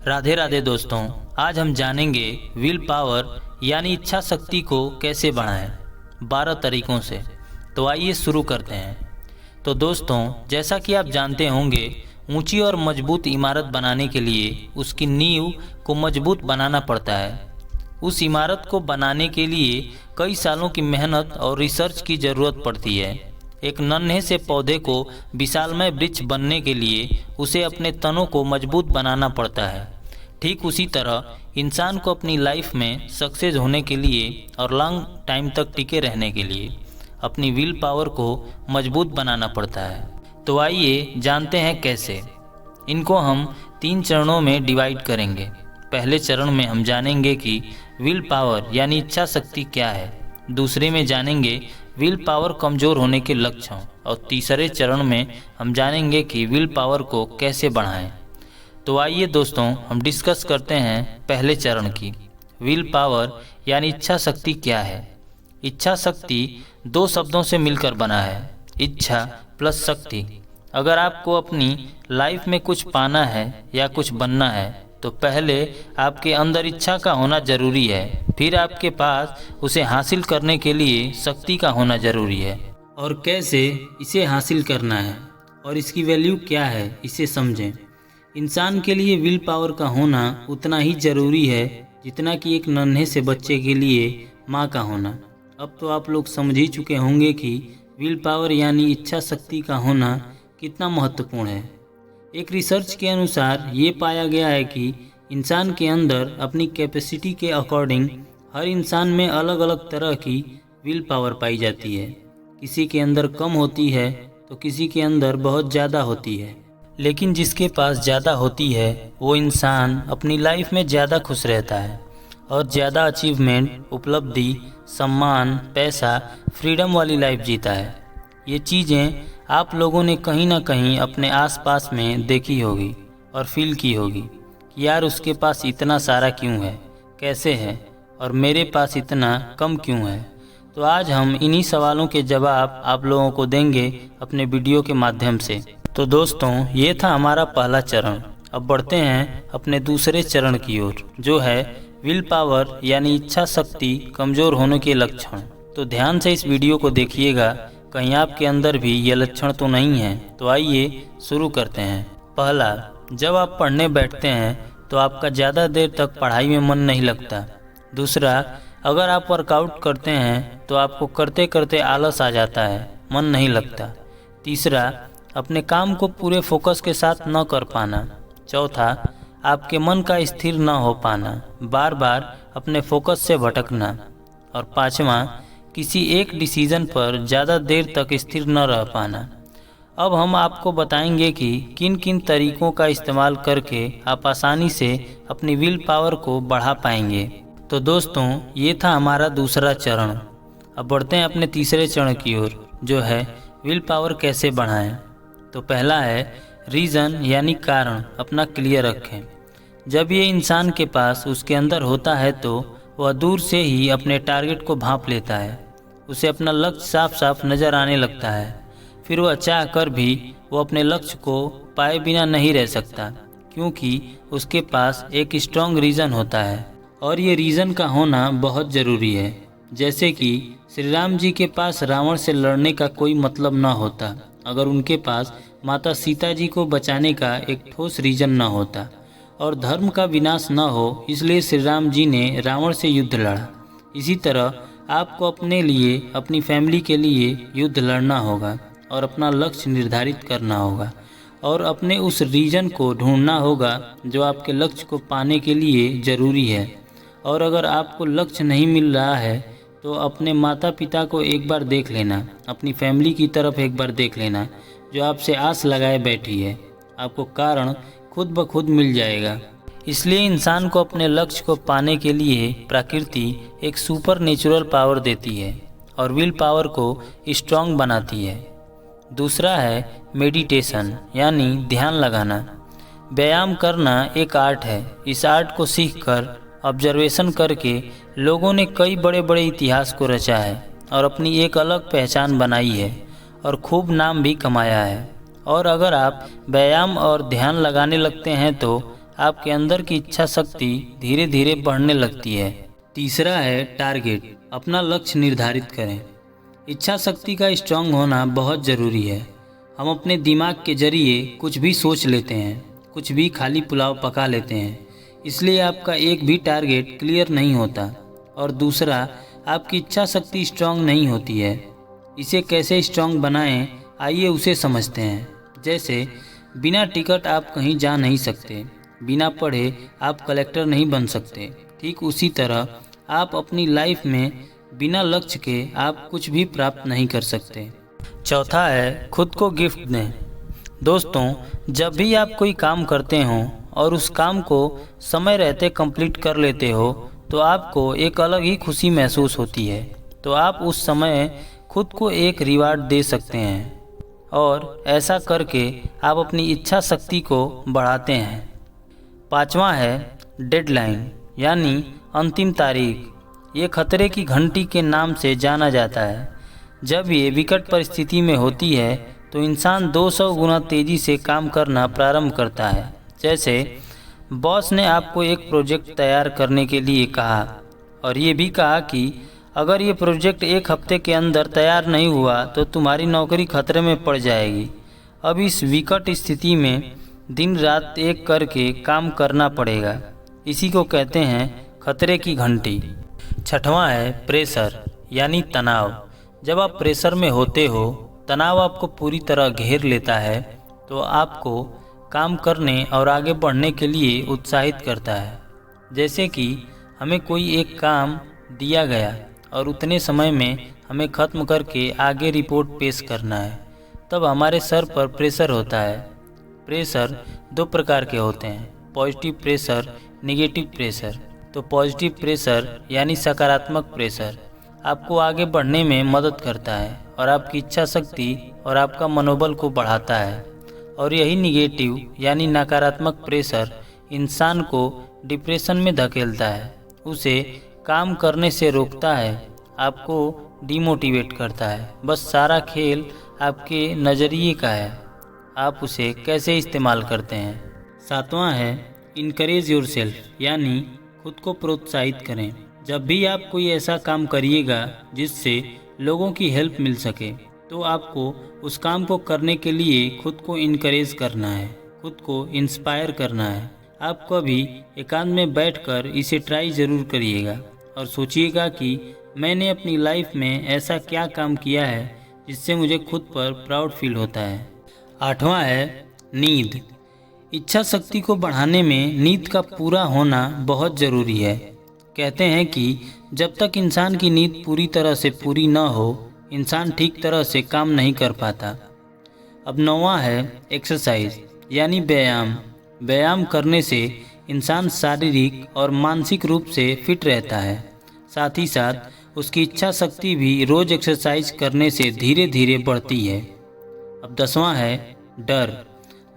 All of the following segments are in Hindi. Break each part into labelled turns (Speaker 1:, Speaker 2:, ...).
Speaker 1: राधे राधे दोस्तों, आज हम जानेंगे विल पावर यानी इच्छा शक्ति को कैसे बढ़ाएं 12 तरीकों से। तो आइए शुरू करते हैं। तो दोस्तों, जैसा कि आप जानते होंगे, ऊंची और मजबूत इमारत बनाने के लिए उसकी नींव को मजबूत बनाना पड़ता है। उस इमारत को बनाने के लिए कई सालों की मेहनत और रिसर्च की ज़रूरत पड़ती है। एक नन्हे से पौधे को विशालमय वृक्ष बनने के लिए उसे अपने तनों को मजबूत बनाना पड़ता है। ठीक उसी तरह इंसान को अपनी लाइफ में सक्सेस होने के लिए और लॉन्ग टाइम तक टिके रहने के लिए अपनी विल पावर को मजबूत बनाना पड़ता है। तो आइए जानते हैं कैसे। इनको हम 3 चरणों में डिवाइड करेंगे। पहले चरण में हम जानेंगे कि विल पावर यानी इच्छा शक्ति क्या है। दूसरे में जानेंगे विल पावर कमज़ोर होने के लक्षण, और तीसरे चरण में हम जानेंगे कि विल पावर को कैसे बढ़ाएं। तो आइए दोस्तों, हम डिस्कस करते हैं पहले चरण की। विल पावर यानी इच्छा शक्ति क्या है। इच्छा शक्ति 2 शब्दों से मिलकर बना है, इच्छा प्लस शक्ति। अगर आपको अपनी लाइफ में कुछ पाना है या कुछ बनना है तो पहले आपके अंदर इच्छा का होना ज़रूरी है, फिर आपके पास उसे हासिल करने के लिए शक्ति का होना ज़रूरी है। और कैसे इसे हासिल करना है और इसकी वैल्यू क्या है, इसे समझें। इंसान के लिए विल पावर का होना उतना ही ज़रूरी है जितना कि एक नन्हे से बच्चे के लिए माँ का होना। अब तो आप लोग समझ ही चुके होंगे कि विल पावर यानी इच्छा शक्ति का होना कितना महत्वपूर्ण है। एक रिसर्च के अनुसार ये पाया गया है कि इंसान के अंदर अपनी कैपेसिटी के अकॉर्डिंग हर इंसान में अलग अलग तरह की विल पावर पाई जाती है। किसी के अंदर कम होती है तो किसी के अंदर बहुत ज़्यादा होती है। लेकिन जिसके पास ज़्यादा होती है वो इंसान अपनी लाइफ में ज़्यादा खुश रहता है और ज़्यादा अचीवमेंट, उपलब्धि, सम्मान, पैसा, फ्रीडम वाली लाइफ जीता है। ये चीज़ें आप लोगों ने कहीं ना कहीं अपने आसपास में देखी होगी और फील की होगी कि यार उसके पास इतना सारा क्यों है, कैसे है, और मेरे पास इतना कम क्यों है। तो आज हम इन्हीं सवालों के जवाब आप लोगों को देंगे अपने वीडियो के माध्यम से। तो दोस्तों, ये था हमारा पहला चरण। अब बढ़ते हैं अपने दूसरे चरण की ओर, जो है विल पावर यानी इच्छा शक्ति कमज़ोर होने के लक्षण। तो ध्यान से इस वीडियो को देखिएगा, कहीं आपके अंदर भी ये लक्षण तो नहीं है। तो आइए शुरू करते हैं। पहला, जब आप पढ़ने बैठते हैं तो आपका ज़्यादा देर तक पढ़ाई में मन नहीं लगता। दूसरा, अगर आप वर्कआउट करते हैं तो आपको करते करते आलस आ जाता है, मन नहीं लगता। तीसरा, अपने काम को पूरे फोकस के साथ न कर पाना। चौथा, आपके मन का स्थिर न हो पाना, बार बार अपने फोकस से भटकना। और पाँचवा, किसी एक डिसीज़न पर ज़्यादा देर तक स्थिर न रह पाना। अब हम आपको बताएंगे कि किन किन तरीकों का इस्तेमाल करके आप आसानी से अपनी विल पावर को बढ़ा पाएंगे। तो दोस्तों, ये था हमारा दूसरा चरण। अब बढ़ते हैं अपने तीसरे चरण की ओर, जो है विल पावर कैसे बढ़ाएं। तो पहला है रीज़न यानी कारण अपना क्लियर रखें। जब ये इंसान के पास उसके अंदर होता है तो वह दूर से ही अपने टारगेट को भांप लेता है। उसे अपना लक्ष्य साफ साफ नज़र आने लगता है। फिर वह चाह कर भी वो अपने लक्ष्य को पाए बिना नहीं रह सकता, क्योंकि उसके पास एक स्ट्रॉन्ग रीज़न होता है। और ये रीज़न का होना बहुत ज़रूरी है। जैसे कि श्री राम जी के पास रावण से लड़ने का कोई मतलब ना होता अगर उनके पास माता सीता जी को बचाने का एक ठोस रीज़न ना होता, और धर्म का विनाश न हो इसलिए श्री राम जी ने रावण से युद्ध लड़ा। इसी तरह आपको अपने लिए, अपनी फैमिली के लिए युद्ध लड़ना होगा और अपना लक्ष्य निर्धारित करना होगा और अपने उस रीजन को ढूंढना होगा जो आपके लक्ष्य को पाने के लिए ज़रूरी है। और अगर आपको लक्ष्य नहीं मिल रहा है तो अपने माता पिता को एक बार देख लेना, अपनी फैमिली की तरफ एक बार देख लेना जो आपसे आस लगाए बैठी है। आपको कारण खुद ब खुद मिल जाएगा। इसलिए इंसान को अपने लक्ष्य को पाने के लिए प्रकृति एक सुपर नेचुरल पावर देती है और विल पावर को स्ट्रॉन्ग बनाती है। दूसरा है मेडिटेशन यानी ध्यान लगाना। व्यायाम करना एक आर्ट है। इस आर्ट को सीखकर, ऑब्जर्वेशन करके लोगों ने कई बड़े बड़े इतिहास को रचा है और अपनी एक अलग पहचान बनाई है और खूब नाम भी कमाया है। और अगर आप व्यायाम और ध्यान लगाने लगते हैं तो आपके अंदर की इच्छा शक्ति धीरे धीरे बढ़ने लगती है। तीसरा है टारगेट, अपना लक्ष्य निर्धारित करें। इच्छा शक्ति का स्ट्रांग होना बहुत ज़रूरी है। हम अपने दिमाग के जरिए कुछ भी सोच लेते हैं, कुछ भी खाली पुलाव पका लेते हैं, इसलिए आपका एक भी टारगेट क्लियर नहीं होता। और दूसरा, आपकी इच्छा शक्ति स्ट्रांग नहीं होती है। इसे कैसे स्ट्रांग बनाएं, आइए उसे समझते हैं। जैसे बिना टिकट आप कहीं जा नहीं सकते, बिना पढ़े आप कलेक्टर नहीं बन सकते। ठीक उसी तरह आप अपनी लाइफ में बिना लक्ष्य के आप कुछ भी प्राप्त नहीं कर सकते। चौथा है खुद को गिफ्ट दें। दोस्तों, जब भी आप कोई काम करते हो और उस काम को समय रहते कंप्लीट कर लेते हो तो आपको एक अलग ही खुशी महसूस होती है। तो आप उस समय खुद को एक रिवार्ड दे सकते हैं और ऐसा करके आप अपनी इच्छा शक्ति को बढ़ाते हैं। पांचवा है डेडलाइन यानी अंतिम तारीख। ये खतरे की घंटी के नाम से जाना जाता है। जब ये विकट परिस्थिति में होती है तो इंसान 200 गुना तेज़ी से काम करना प्रारंभ करता है। जैसे बॉस ने आपको एक प्रोजेक्ट तैयार करने के लिए कहा और ये भी कहा कि अगर ये प्रोजेक्ट एक हफ्ते के अंदर तैयार नहीं हुआ तो तुम्हारी नौकरी खतरे में पड़ जाएगी। अब इस विकट स्थिति में दिन रात एक करके काम करना पड़ेगा। इसी को कहते हैं खतरे की घंटी। छठवां है प्रेशर यानी तनाव। जब आप प्रेशर में होते हो, तनाव आपको पूरी तरह घेर लेता है, तो आपको काम करने और आगे बढ़ने के लिए उत्साहित करता है। जैसे कि हमें कोई एक काम दिया गया और उतने समय में हमें ख़त्म करके आगे रिपोर्ट पेश करना है, तब हमारे सर पर प्रेशर होता है। प्रेशर दो प्रकार के होते हैं, पॉजिटिव प्रेशर, नेगेटिव प्रेशर। तो पॉजिटिव प्रेशर यानी सकारात्मक प्रेशर आपको आगे बढ़ने में मदद करता है और आपकी इच्छा शक्ति और आपका मनोबल को बढ़ाता है। और यही निगेटिव यानी नकारात्मक प्रेशर इंसान को डिप्रेशन में धकेलता है, उसे काम करने से रोकता है, आपको डिमोटिवेट करता है। बस सारा खेल आपके नज़रिए का है, आप उसे कैसे इस्तेमाल करते हैं। सातवां है इनकरेज योरसेल्फ यानी खुद को प्रोत्साहित करें। जब भी आप कोई ऐसा काम करिएगा जिससे लोगों की हेल्प मिल सके, तो आपको उस काम को करने के लिए खुद को इनकरेज करना है, खुद को इंस्पायर करना है। आप कभी एकांत में बैठकर इसे ट्राई ज़रूर करिएगा और सोचिएगा कि मैंने अपनी लाइफ में ऐसा क्या काम किया है जिससे मुझे खुद पर प्राउड फील होता है। आठवां है नींद। इच्छा शक्ति को बढ़ाने में नींद का पूरा होना बहुत ज़रूरी है। कहते हैं कि जब तक इंसान की नींद पूरी तरह से पूरी न हो, इंसान ठीक तरह से काम नहीं कर पाता। अब नौवां है एक्सरसाइज यानी व्यायाम। व्यायाम करने से इंसान शारीरिक और मानसिक रूप से फिट रहता है। साथ ही साथ उसकी इच्छा शक्ति भी रोज़ एक्सरसाइज करने से धीरे धीरे बढ़ती है। अब 10वां है डर।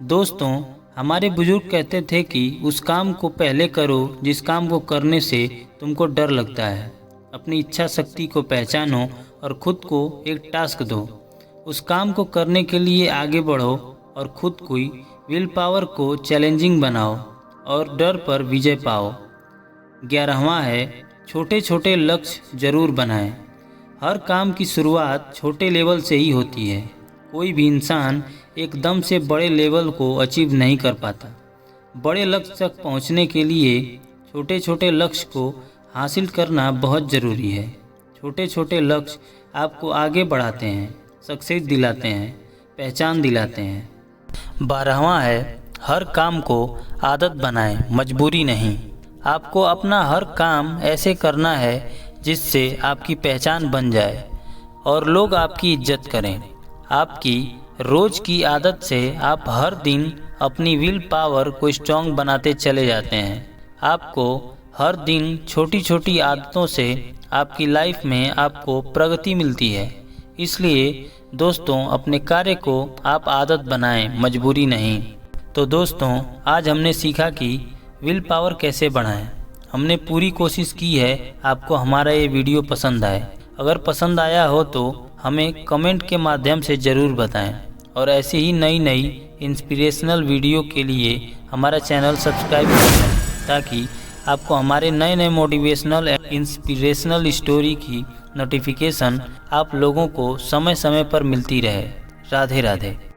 Speaker 1: दोस्तों, हमारे बुजुर्ग कहते थे कि उस काम को पहले करो जिस काम को करने से तुमको डर लगता है। अपनी इच्छा शक्ति को पहचानो और खुद को एक टास्क दो। उस काम को करने के लिए आगे बढ़ो और खुद को विल पावर को चैलेंजिंग बनाओ और डर पर विजय पाओ। 11वां है छोटे छोटे लक्ष्य जरूर बनाएं। हर काम की शुरुआत छोटे लेवल से ही होती है। कोई भी इंसान एकदम से बड़े लेवल को अचीव नहीं कर पाता। बड़े लक्ष्य तक पहुंचने के लिए छोटे छोटे लक्ष्य को हासिल करना बहुत ज़रूरी है। छोटे छोटे लक्ष्य आपको आगे बढ़ाते हैं, सक्सेस दिलाते हैं, पहचान दिलाते हैं। 12वां है हर काम को आदत बनाएं, मजबूरी नहीं। आपको अपना हर काम ऐसे करना है जिससे आपकी पहचान बन जाए और लोग आपकी इज्जत करें। आपकी रोज़ की आदत से आप हर दिन अपनी विल पावर को स्ट्रॉन्ग बनाते चले जाते हैं। आपको हर दिन छोटी छोटी आदतों से आपकी लाइफ में आपको प्रगति मिलती है। इसलिए दोस्तों, अपने कार्य को आप आदत बनाएं, मजबूरी नहीं। तो दोस्तों, आज हमने सीखा कि विल पावर कैसे बढ़ाएं। हमने पूरी कोशिश की है आपको हमारा ये वीडियो पसंद आए। अगर पसंद आया हो तो हमें कमेंट के माध्यम से ज़रूर बताएं और ऐसी ही नई नई इंस्पिरेशनल वीडियो के लिए हमारा चैनल सब्सक्राइब कर लें ताकि आपको हमारे नए नए मोटिवेशनल इंस्पिरेशनल स्टोरी की नोटिफिकेशन आप लोगों को समय समय पर मिलती रहे। राधे राधे।